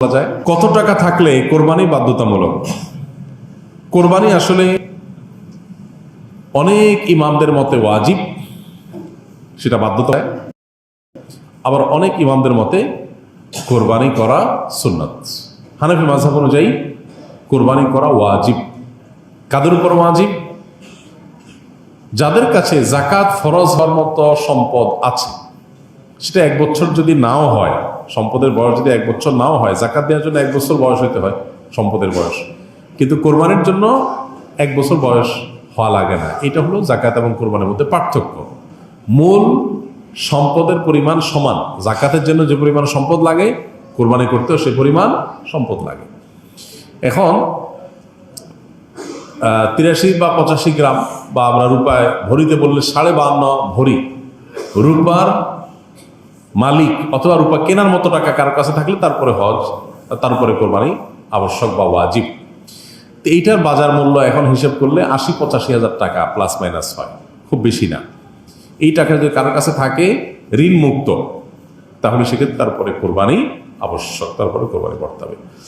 বলা যায় কত টাকা থাকলে কোরবানি বাধ্যতামূলক? কোরবানি আসলে অনেক ইমামদের মতে ওয়াজিব, সেটা বাধ্যতা। আবার অনেক ইমামদের মতে কোরবানি করা সুন্নাত। হানাফি মাযহাব অনুযায়ী কোরবানি করা ওয়াজিব। কাদের উপর ওয়াজিব? যাদের কাছে যাকাত ফরজ হওয়ার মতো সম্পদ আছে, সেটা 1 বছর যদি নাও হয়, সম্পদের বয়স যদি 1 বছর নাও হয়, যাকাত দেওয়ার জন্য 1 বছর বয়স হইতে হয় সম্পদের বয়স, কিন্তু কোরবানির জন্য 1 বছর বয়স হওয়া লাগে না। এটা হলো যাকাত এবং কোরবানির মধ্যে পার্থক্য। মূল সম্পদের পরিমাণ সমান। যাকাতের জন্য যে পরিমাণ সম্পদ লাগে, কোরবানি করতেও সে পরিমাণ সম্পদ লাগে। এখন 83 বা 85 গ্রাম, বা আমরা রূপায় ভরিতে বললে 52.5 ভরি রূপার মালিক অথবা রূপা কেনার মতো টাকা কারো কাছে থাকলে তারপরে হজ, তারপরে কোরবানি আবশ্যক বা ওয়াজিব। তো এইটার বাজার মূল্য এখন হিসেব করলে 80-85 হাজার টাকা প্লাস মাইনাস হয়, খুব বেশি না। এই টাকা যদি কারোর কাছে থাকে ঋণ মুক্ত, তাহলে সেক্ষেত্রে তারপরে কোরবানি আবশ্যক, তারপরে কোরবানি করতে হবে।